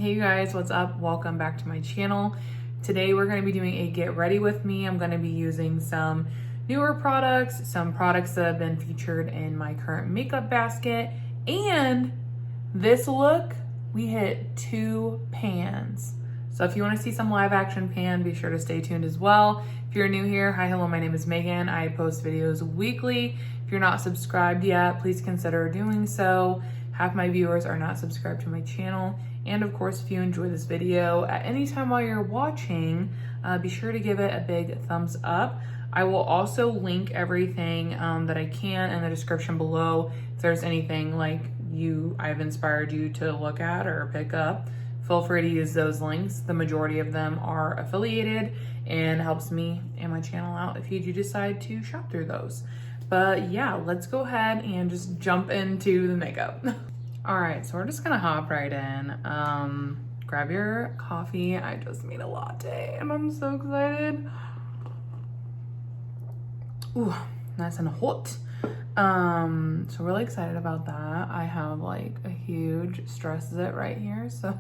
Hey you guys, what's up? Welcome back to my channel. Today we're going to be doing a get ready with me. I'm going to be using some newer products, some products that have been featured in my current makeup basket, and this look, we hit 2 pans. So if you want to see some live action pan, be sure to stay tuned as well. If you're new here, hi, hello, my name is Megan. I post videos weekly. If you're not subscribed yet, please consider doing so. Half my viewers are not subscribed to my channel. And of course, if you enjoy this video at any time while you're watching, be sure to give it a big thumbs up. I will also link everything that I can in the description below. If there's anything like I've inspired you to look at or pick up, feel free to use those links. The majority of them are affiliated and helps me and my channel out if you do decide to shop through those. But yeah, let's go ahead and just jump into the makeup. All right, so we're just gonna hop right in. Grab your coffee. I just made a latte and I'm so excited. Ooh, nice and hot. So really excited about that. I have like a huge stress zit right here, so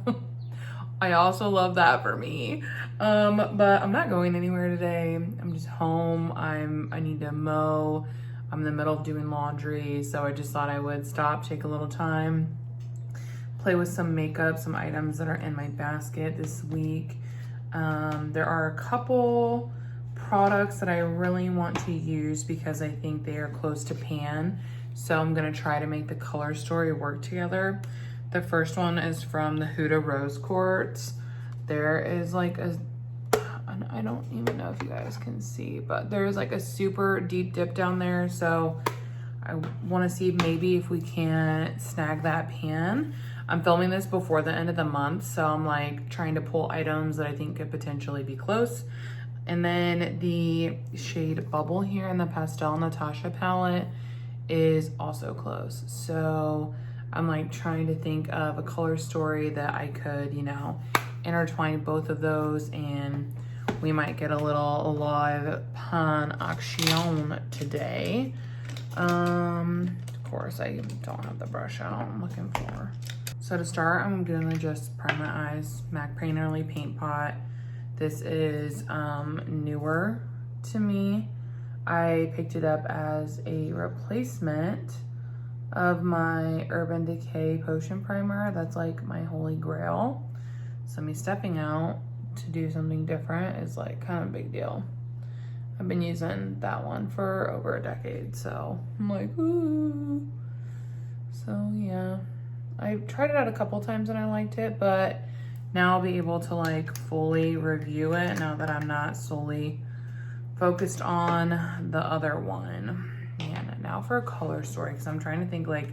I also love that for me. But I'm not going anywhere today. I'm just home. I need to mow. I'm in the middle of doing laundry, so I just thought I would stop, take a little time, play with some makeup, some items that are in my basket this week. There are a couple products that I really want to use because I think they are close to pan. So I'm gonna try to make the color story work together. The first one is from the Huda Rose Quartz. There is like I don't even know if you guys can see, but there's like a super deep dip down there. So I want to see maybe if we can snag that pan. I'm filming this before the end of the month, so I'm like trying to pull items that I think could potentially be close. And then the shade Bubble here in the Pastel Natasha palette is also close. So I'm like trying to think of a color story that I could, intertwine both of those, and we might get a little live pan action today. Of course, I don't have the brush out I'm looking for. So to start, I'm gonna just prime my eyes, MAC Painterly Paint Pot. This is newer to me. I picked it up as a replacement of my Urban Decay Potion Primer. That's like my holy grail. So me stepping out to do something different is like kind of a big deal. I've been using that one for over a decade, so I'm like, ooh. So yeah, I tried it out a couple times and I liked it, but now I'll be able to like fully review it now that I'm not solely focused on the other one. And now for a color story, because I'm trying to think like,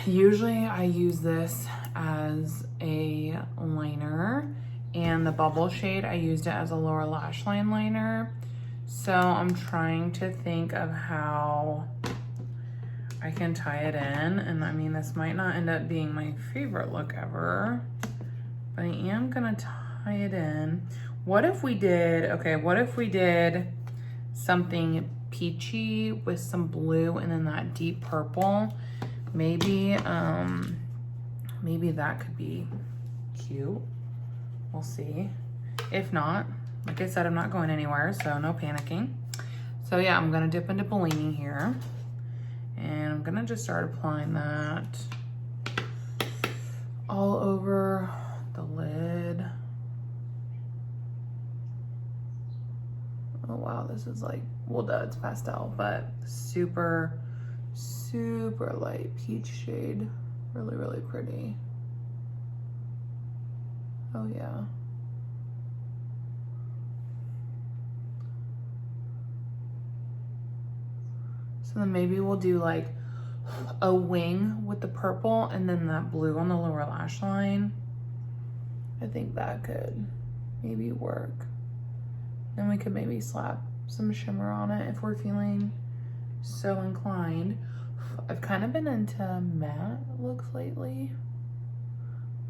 usually I use this as a liner, and the Bubble shade, I used it as a lower lash line liner. So I'm trying to think of how I can tie it in. And I mean, this might not end up being my favorite look ever, but I am gonna tie it in. What if we did something peachy with some blue and then that deep purple? Maybe that could be cute. We'll see. If not, like I said, I'm not going anywhere, so no panicking. So yeah, I'm gonna dip into Bellini here, and I'm gonna just start applying that all over the lid. Oh wow, this is like, well, duh, it's pastel, but super, super light peach shade. Really, really pretty. Oh yeah. So then maybe we'll do like a wing with the purple and then that blue on the lower lash line. I think that could maybe work. Then we could maybe slap some shimmer on it if we're feeling so inclined. I've kind of been into matte looks lately,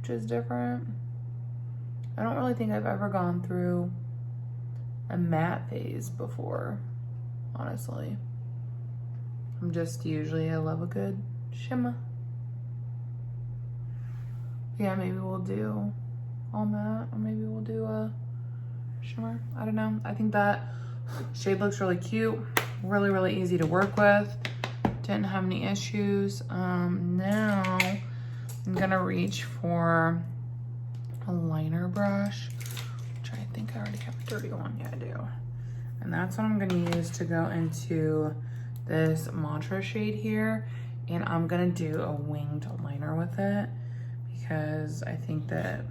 which is different. I don't really think I've ever gone through a matte phase before, honestly. I love a good shimmer. yeah, maybe we'll do all matte, or maybe we'll do a shimmer. I don't know. I think that shade looks really cute. Really, really easy to work with. Didn't have any issues. Now I'm gonna reach for a liner brush, which I think I already have a dirty one. Yeah, I do. And that's what I'm gonna use to go into this Mantra shade here. And I'm gonna do a winged liner with it because I think that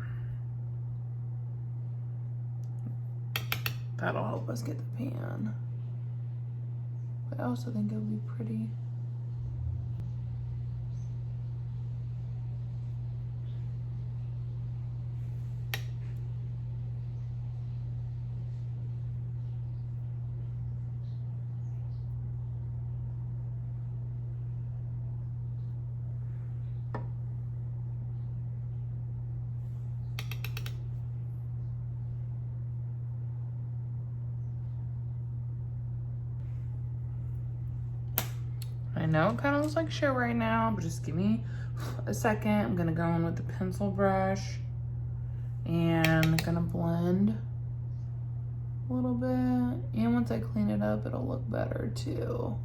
that'll help us get the pan. But I also think it'll be pretty. I know it kind of looks like shit right now, but just give me a second. I'm gonna go in with the pencil brush and I'm gonna blend a little bit. And once I clean it up, it'll look better too.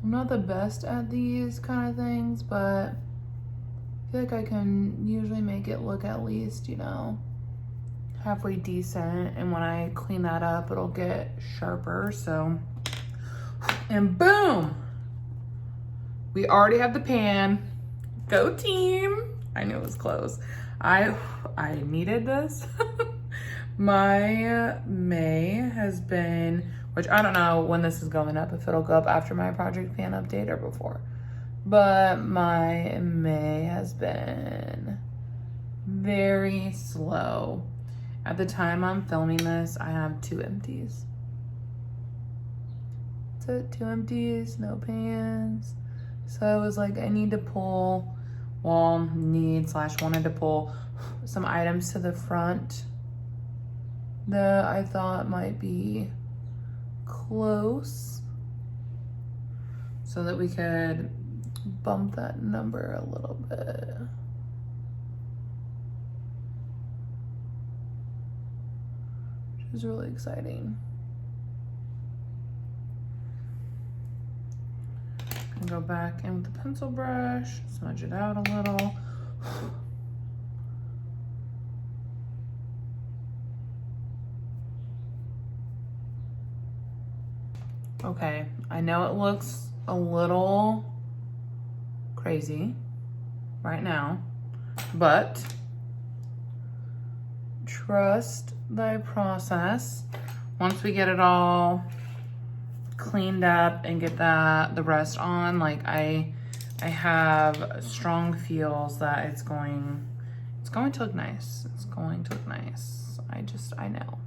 I'm not the best at these kind of things, but I feel like I can usually make it look at least, you know, halfway decent. And when I clean that up, it'll get sharper, so. And boom! We already have the pan. Go team! I knew it was close. I needed this. My May has been, which I don't know when this is going up, if it'll go up after my project pan update or before. But my May has been very slow. At the time I'm filming this, I have 2 empties. That's it, 2 empties, no pans. So I was like, I need to pull, well, wanted to pull some items to the front that I thought might be close so that we could bump that number a little bit. Which is really exciting. And go back in with the pencil brush, smudge it out a little. Okay, I know it looks a little crazy right now, but trust thy process. Once we get it all cleaned up and get the rest on, like I have strong feels that it's going to look nice. It's going to look nice. I know.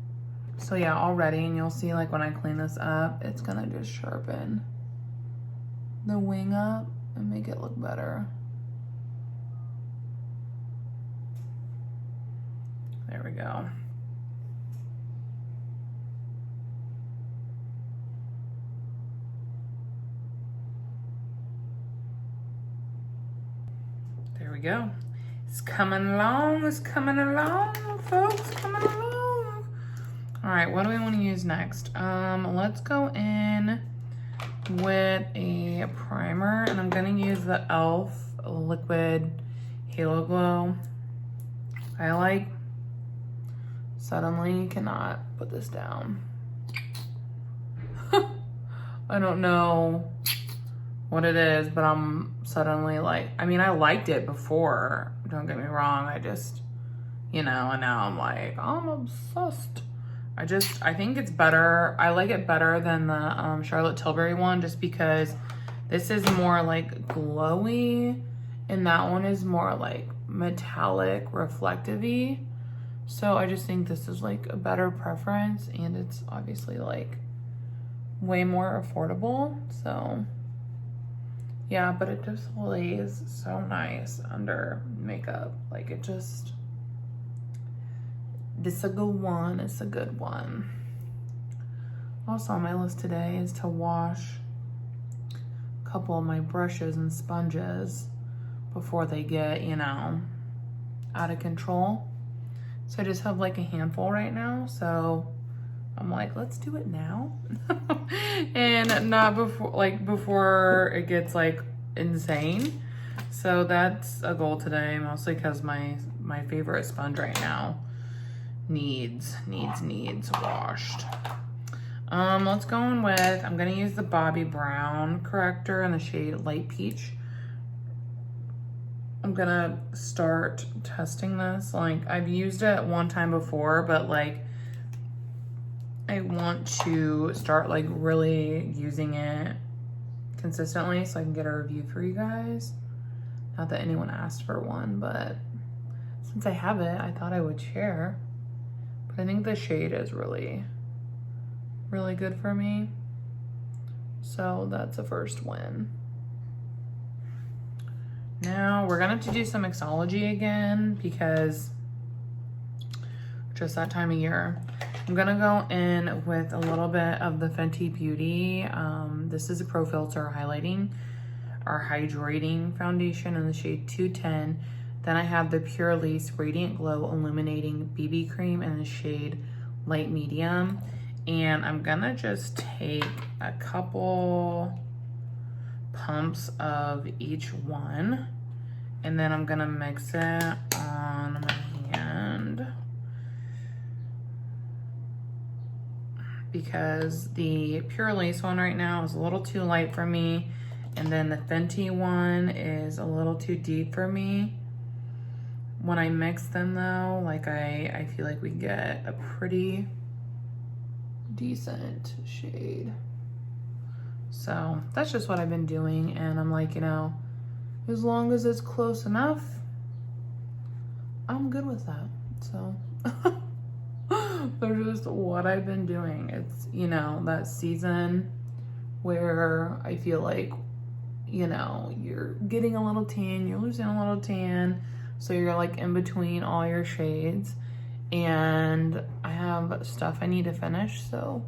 So yeah, already, and you'll see like when I clean this up, it's gonna just sharpen the wing up and make it look better. There we go. There we go. It's coming along, folks, coming along. All right, what do we want to use next? Let's go in with a primer, and I'm gonna use the e.l.f. Liquid Halo Glow. I like, suddenly cannot put this down. I don't know what it is, but I'm suddenly like, I mean, I liked it before, don't get me wrong. I just, you know, and now I'm like, I'm obsessed. I think it's better. I like it better than the Charlotte Tilbury one, just because this is more like glowy and that one is more like metallic, reflective-y. So I just think this is like a better preference, and it's obviously like way more affordable. So yeah, but it just lays so nice under makeup. Like it just, this is a good one. It's a good one. Also on my list today is to wash a couple of my brushes and sponges before they get, you know, out of control. So I just have like a handful right now. So I'm like, let's do it now. And not before it gets like insane. So that's a goal today, mostly because my favorite sponge right now needs washed. Let's go in with, I'm gonna use the Bobbi Brown corrector in the shade Light Peach. I'm gonna start testing this. Like, I've used it one time before, but like, I want to start like really using it consistently so I can get a review for you guys. Not that anyone asked for one, but since I have it, I thought I would share. But I think the shade is really good for me. So that's a first win. Now we're gonna have to do some mixology again because just that time of year. I'm gonna go in with a little bit of the Fenty Beauty. This is a Pro Filter Highlighting or Hydrating Foundation in the shade 210. Then I have the Pure Lace Radiant Glow Illuminating BB Cream in the shade Light Medium. And I'm gonna just take a couple pumps of each one, and then I'm gonna mix it on my hand because the Pure Lace one right now is a little too light for me, and then the Fenty one is a little too deep for me. When I mix them though, like I feel like we get a pretty decent shade. So that's just what I've been doing, and I'm like, you know, as long as it's close enough, I'm good with that. So that's just what I've been doing. It's, you know, that season where I feel like, you know, you're getting a little tan, you're losing a little tan, so you're like in between all your shades. And I have stuff I need to finish, so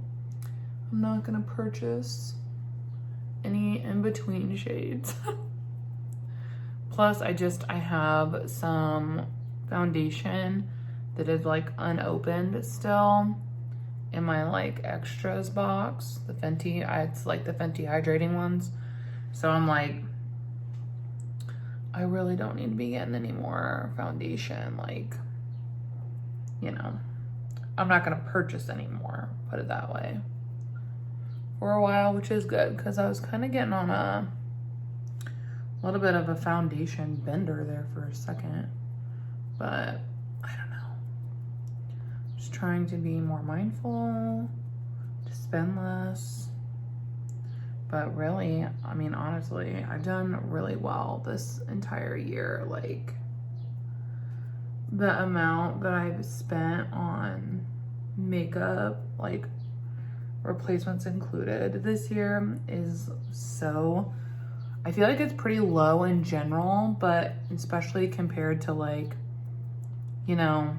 I'm not gonna purchase any in-between shades. Plus, I have some foundation that is like unopened still in my like extras box. The Fenty, it's like the Fenty hydrating ones. So I'm like, I really don't need to be getting any more foundation. Like, you know, I'm not gonna purchase anymore, put it that way, for a while, which is good because I was kind of getting on a little bit of a foundation bender there for a second, but I don't know. Just trying to be more mindful, to spend less. But really, I mean, honestly, I've done really well this entire year. Like, the amount that I've spent on makeup, like replacements included this year, is so, I feel like it's pretty low in general, but especially compared to like, you know,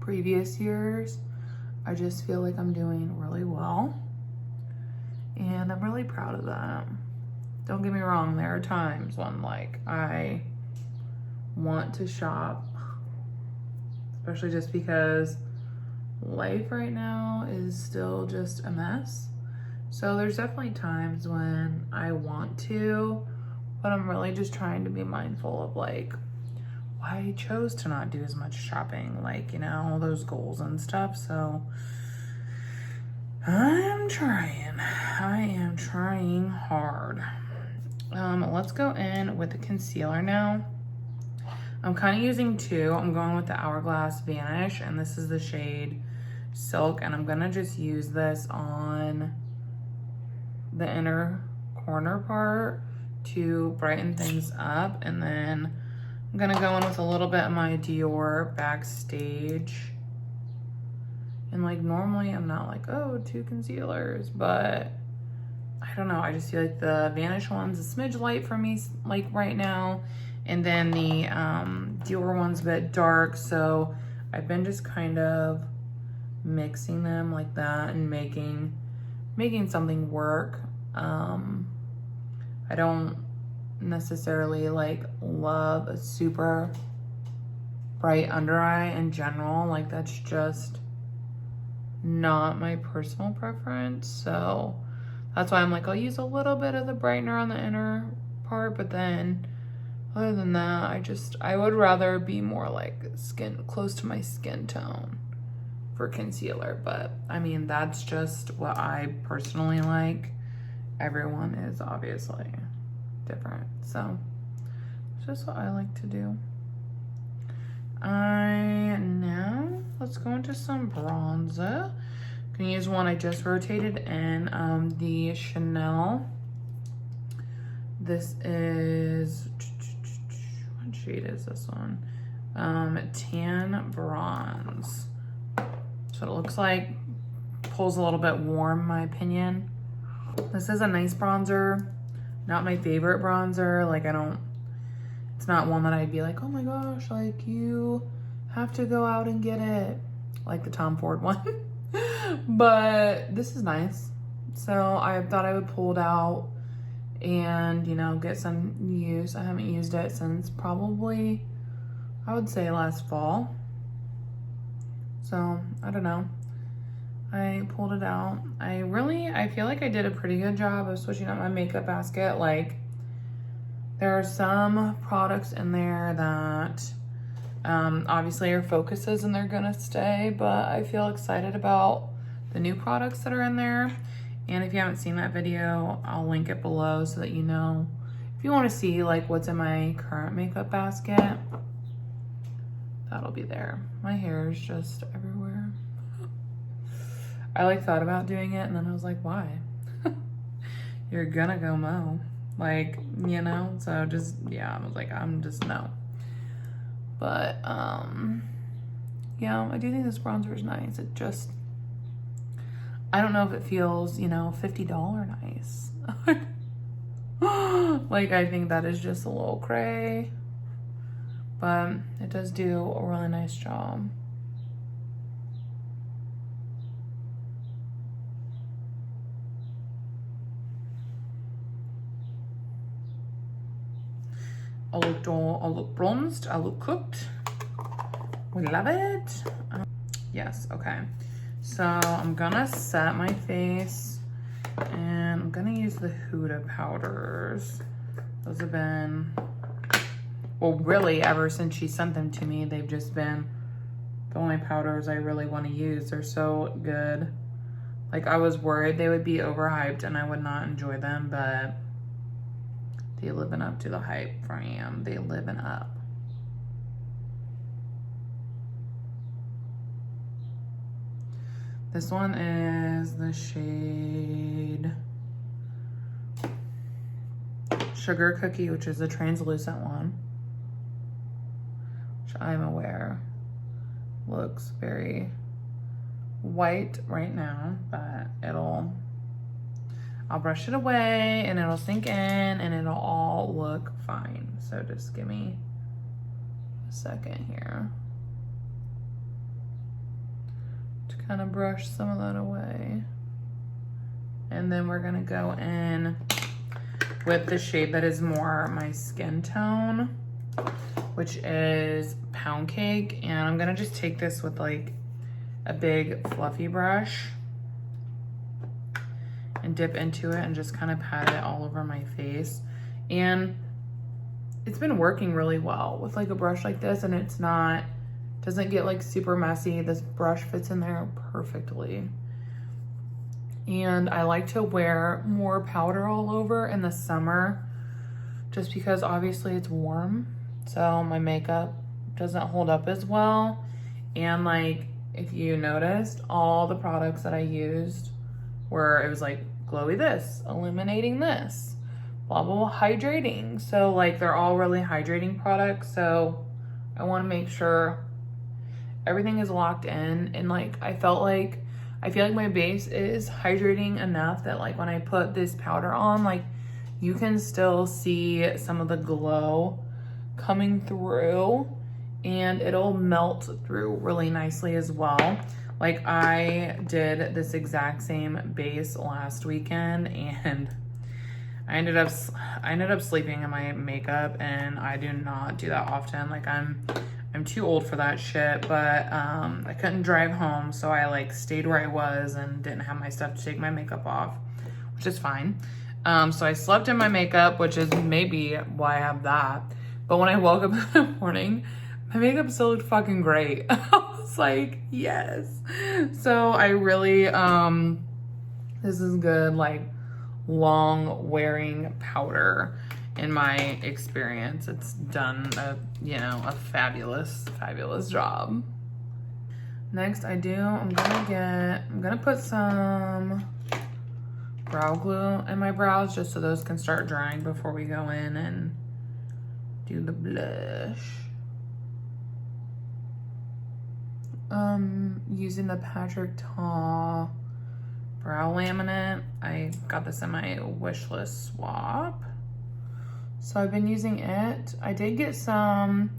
previous years, I just feel like I'm doing really well. And I'm really proud of that. Don't get me wrong, there are times when like I want to shop, especially just because life right now is still just a mess. So there's definitely times when I want to, but I'm really just trying to be mindful of like why I chose to not do as much shopping, like, you know, all those goals and stuff. So I am trying hard. Let's go in with the concealer now. I'm kind of using two. I'm going with the Hourglass Vanish, and this is the shade Silk, and I'm gonna just use this on the inner corner part to brighten things up, and then I'm gonna go in with a little bit of my Dior Backstage. And like normally I'm not like, oh, two concealers, but I don't know, I just feel like the Vanish one's a smidge light for me like right now, and then the Dior one's a bit dark, so I've been just kind of mixing them like that and making something work. I don't necessarily like love a super bright under eye in general. Like that's just not my personal preference. So that's why I'm like, I'll use a little bit of the brightener on the inner part, but then other than that, I would rather be more like close to my skin tone for concealer. But I mean, that's just what I personally like. Everyone is obviously different. So it's just what I like to do. Now let's go into some bronzer. I'm gonna use one I just rotated in, the Chanel. This is, what shade is this one? Tan Bronze. So it looks like, pulls a little bit warm, in my opinion. This is a nice bronzer. Not my favorite bronzer. Like it's not one that I'd be like, oh my gosh, like you have to go out and get it. Like the Tom Ford one. But this is nice. So I thought I would pull it out and, you know, get some use. I haven't used it since probably, I would say last fall. So I don't know. I pulled it out. I feel like I did a pretty good job of switching up my makeup basket. Like there are some products in there that obviously are focuses and they're gonna stay, but I feel excited about the new products that are in there. And if you haven't seen that video, I'll link it below so that you know if you want to see like what's in my current makeup basket, that'll be there. My hair is just everywhere. I like thought about doing it and then I was like, why? You're gonna go mow. Like, you know, so just, yeah, I was like, I'm just, no. But, yeah, I do think this bronzer is nice. It just, I don't know if it feels, you know, $50 nice. Like, I think that is just a little cray. But it does do a really nice job. I look bronzed, I look cooked. We love it. Yes, okay. So I'm gonna set my face and I'm gonna use the Huda powders. Those have been, well, really ever since she sent them to me, they've just been the only powders I really want to use. They're so good. Like I was worried they would be overhyped and I would not enjoy them, but they living up to the hype for me. They living up. This one is the shade Sugar Cookie, which is a translucent one, which I'm aware looks very white right now, but I'll brush it away and it'll sink in and it'll all look fine. So just give me a second here to kind of brush some of that away. And then we're gonna go in with the shade that is more my skin tone, which is Pound Cake. And I'm gonna just take this with like a big fluffy brush and dip into it and just kind of pat it all over my face. And it's been working really well with like a brush like this, and doesn't get like super messy. This brush fits in there perfectly. And I like to wear more powder all over in the summer just because obviously it's warm, so my makeup doesn't hold up as well. And like, if you noticed, all the products that I used where it was like glowy this, illuminating this, blah, blah, blah, hydrating. So like they're all really hydrating products. So I want to make sure everything is locked in. And like, I feel like my base is hydrating enough that like when I put this powder on, like you can still see some of the glow coming through and it'll melt through really nicely as well. Like I did this exact same base last weekend and I ended up sleeping in my makeup, and I do not do that often. Like I'm I'm too old for that shit, but I couldn't drive home, so I like stayed where I was and didn't have my stuff to take my makeup off, which is fine. So I slept in my makeup, which is maybe why I have that. But when I woke up in the morning, my makeup still looked fucking great. I was like, yes. So I really, this is good, like long wearing powder in my experience. It's done a, you know, a fabulous job. Next I'm gonna put some brow glue in my brows just so those can start drying before we go in and do the blush. Using the Patrick Ta brow laminate. I got this in my wish list swap. So I've been using it. I did get some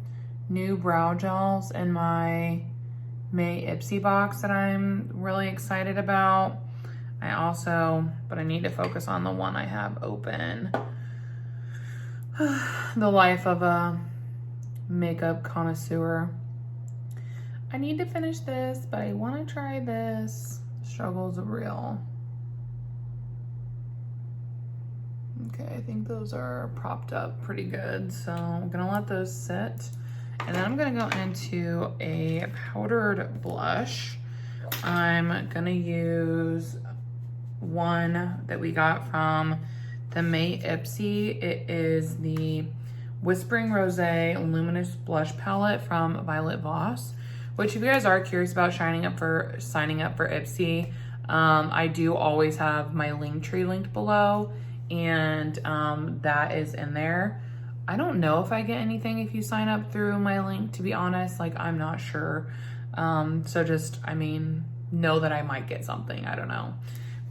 new brow gels in my May Ipsy box that I'm really excited about. But I need to focus on the one I have open. The Life of a Makeup Connoisseur. I need to finish this, but I want to try this. Struggles are real. Okay, I think those are propped up pretty good. So I'm gonna let those sit. And then I'm gonna go into a powdered blush. I'm gonna use one that we got from the May Ipsy. It is the Whispering Rosé Luminous Blush Palette from Violet Voss, which if you guys are curious about signing up for Ipsy, I do always have my link tree linked below, and that is in there. I don't know if I get anything if you sign up through my link, to be honest. Like, I'm not sure. So just, I mean, know that I might get something. I don't know.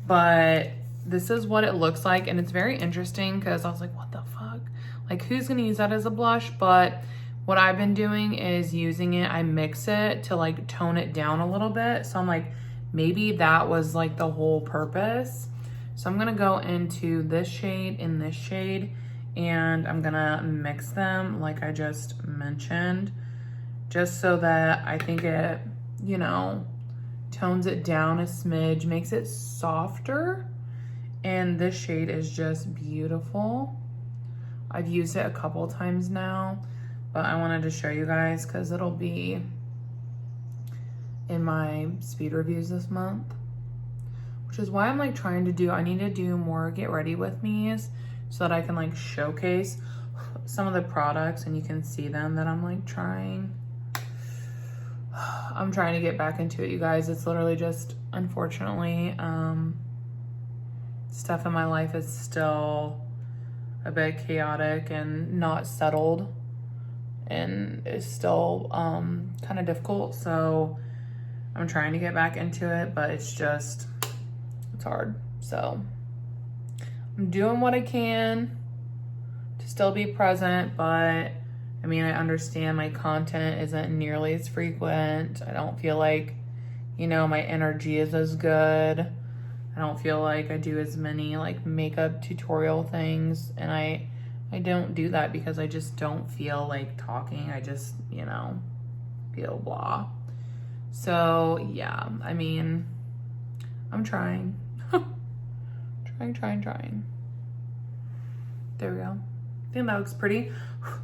But this is what it looks like, and it's very interesting because I was like, what the fuck? Like, who's gonna use that as a blush? But what I've been doing is using it, I mix it to like tone it down a little bit. So I'm like, maybe that was like the whole purpose. So I'm gonna go into this shade and this shade, and I'm gonna mix them like I just mentioned, just so that I think it, you know, tones it down a smidge, makes it softer. And this shade is just beautiful. I've used it a couple times now, but I wanted to show you guys because it'll be in my speed reviews this month, which is why I'm like trying to do, I need to do more get ready with me's so that I can like showcase some of the products and you can see them that I'm like trying. I'm trying to get back into it, you guys. It's literally just, unfortunately, stuff in my life is still a bit chaotic and not settled, and it's still kind of difficult. So I'm trying to get back into it, but it's hard. So I'm doing what I can to still be present, but I mean, I understand my content isn't nearly as frequent. I don't feel like, you know, my energy is as good. I don't feel like I do as many like makeup tutorial things, and I don't do that because I just don't feel like talking. I just, you know, feel blah. So yeah, I mean, I'm trying. trying. There we go. I think that looks pretty.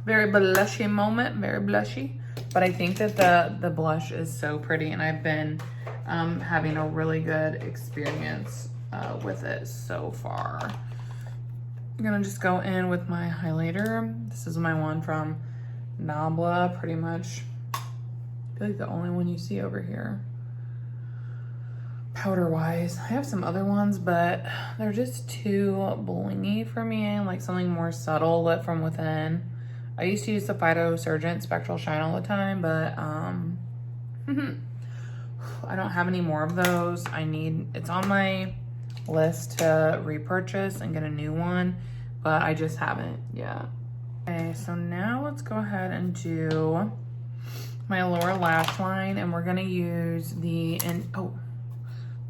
Very blushy moment, very blushy. But I think that the blush is so pretty, and I've been having a really good experience with it so far. I'm gonna just go in with my highlighter. This is my one from Nabla, pretty much. I feel like the only one you see over here. Powder wise, I have some other ones, but they're just too blingy for me. Like something more subtle, lit from within. I used to use the Phytosurgent Spectral Shine all the time, but I don't have any more of those. It's on my list to repurchase and get a new one, but I just haven't yet. Okay, so now let's go ahead and do my lower lash line, and we're gonna use the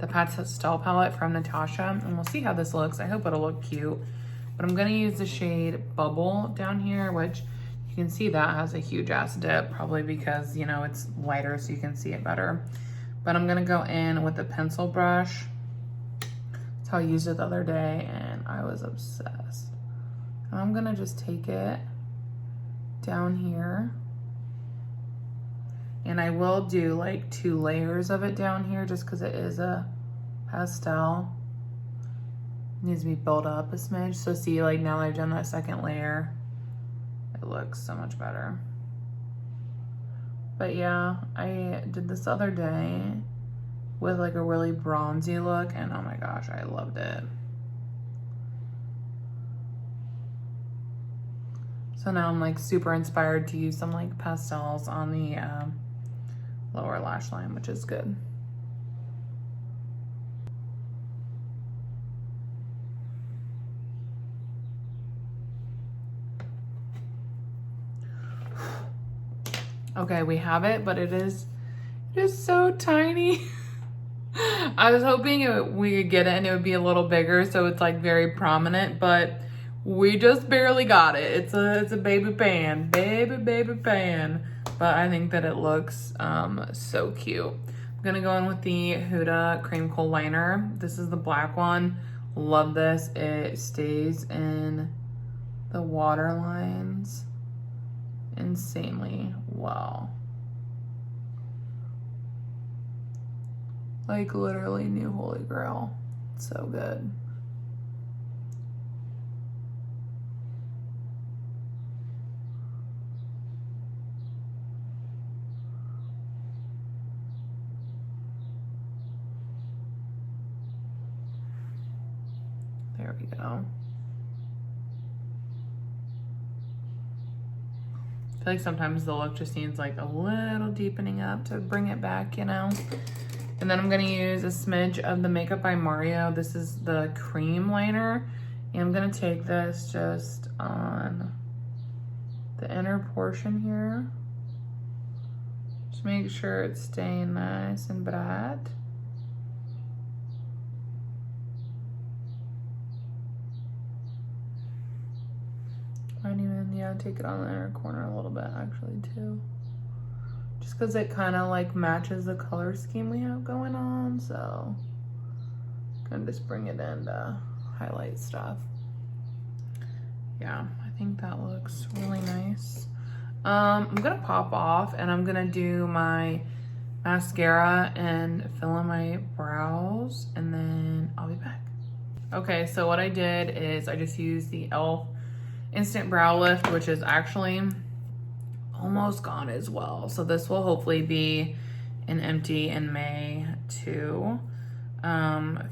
Pastel palette from Natasha, and we'll see how this looks. I hope it'll look cute, but I'm gonna use the shade Bubble down here, which you You can see that has a huge ass dip, probably because, you know, it's lighter so you can see it better. But I'm gonna go in with the pencil brush. That's how I used it the other day and I was obsessed. And I'm gonna just take it down here. And I will do like 2 layers of it down here just because it is a pastel. It needs to be built up a smidge. So see, like now that I've done that second layer, it looks so much better. But yeah, I did this other day with like a really bronzy look and oh my gosh, I loved it. So now I'm like super inspired to use some like pastels on the lower lash line, which is good. Okay, we have it, but it is so tiny. I was hoping we could get it and it would be a little bigger so it's like very prominent, but we just barely got it. It's a baby pan, baby pan. But I think that it looks so cute. I'm gonna go in with the Huda Cream Khol Liner. This is the black one. Love this. It stays in the waterlines insanely well. Like literally new holy grail. So good. There we go. I feel like sometimes the look just needs like a little deepening up to bring it back, you know? And then I'm gonna use a smidge of the Makeup by Mario. This is the cream liner. And I'm gonna take this just on the inner portion here. Just make sure it's staying nice and bright. Might even, yeah, take it on the inner corner a little bit actually too. Just because it kind of like matches the color scheme we have going on, so gonna just bring it in to highlight stuff. Yeah, I think that looks really nice. I'm gonna pop off and I'm gonna do my mascara and fill in my brows and then I'll be back. Okay, so what I did is I just used the e.l.f. Instant Brow Lift, which is actually almost gone as well. So this will hopefully be an empty in May too.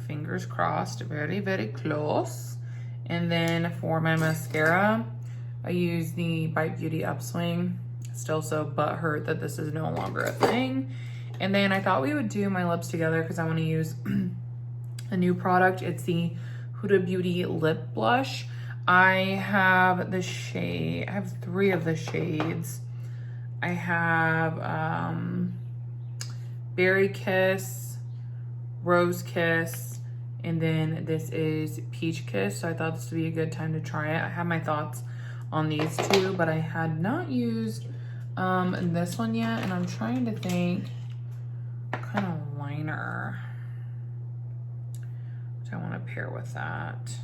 Fingers crossed, very, very close. And then for my mascara, I use the Bite Beauty Upswing. Still so butthurt that this is no longer a thing. And then I thought we would do my lips together because I want to use a new product. It's the Huda Beauty Lip Blush. I have the shade, I have 3 of the shades. I have Berry Kiss, Rose Kiss, and then this is Peach Kiss. So I thought this would be a good time to try it. I have my thoughts on these 2, but I had not used this one yet. And I'm trying to think what kind of liner which I want to pair with that.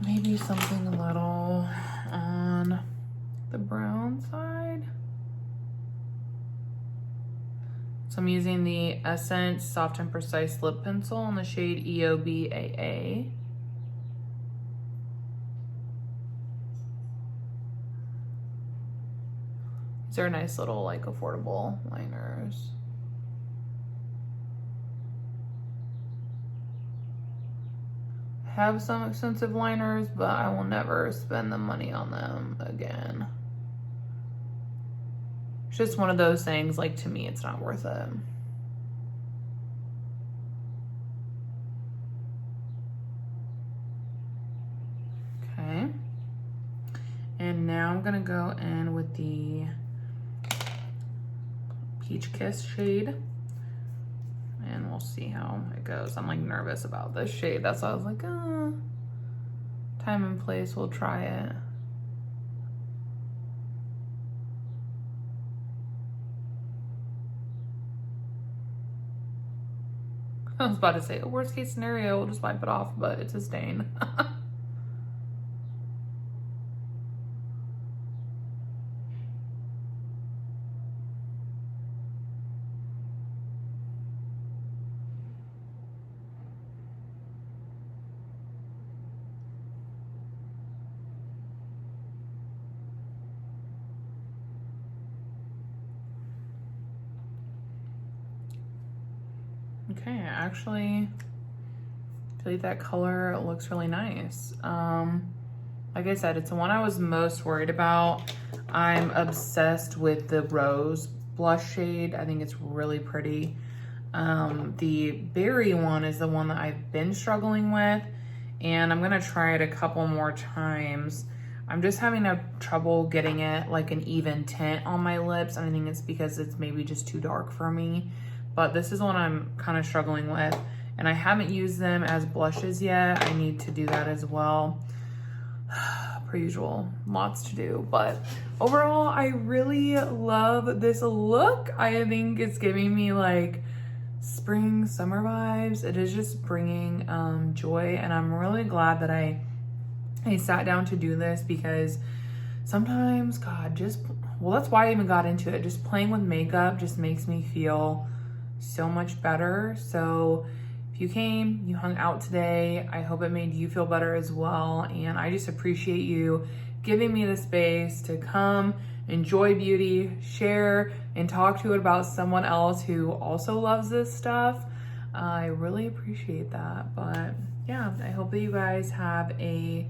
Maybe something a little on the brown side. So I'm using the Essence Soft and Precise Lip Pencil in the shade EOBAA. These are nice little like affordable liners. Have some expensive liners, but I will never spend the money on them again. It's just one of those things, like to me, it's not worth it. Okay. And now I'm gonna go in with the Peach Kiss shade. And we'll see how it goes. I'm like nervous about this shade. That's why I was like, time and place, we'll try it. I was about to say, worst case scenario, we'll just wipe it off, but it's a stain. Okay, actually, I feel like that color looks really nice. Like I said, it's the one I was most worried about. I'm obsessed with the rose blush shade. I think it's really pretty. The berry one is the one that I've been struggling with, and I'm gonna try it a couple more times. I'm just having trouble getting it like an even tint on my lips, and I think it's because it's maybe just too dark for me. But this is one I'm kind of struggling with, and I haven't used them as blushes yet. I need to do that as well. Per usual, lots to do. But overall, I really love this look. I think it's giving me like spring, summer vibes. It is just bringing joy, and I'm really glad that I sat down to do this, because sometimes, God, well, that's why I even got into it. Just playing with makeup just makes me feel so much better. So if you came, you hung out today, I hope it made you feel better as well. And I just appreciate you giving me the space to come, enjoy beauty, share, and talk to it about someone else who also loves this stuff. I really appreciate that. But yeah, I hope that you guys have a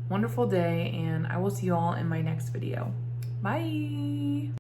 wonderful day, and I will see you all in my next video. Bye.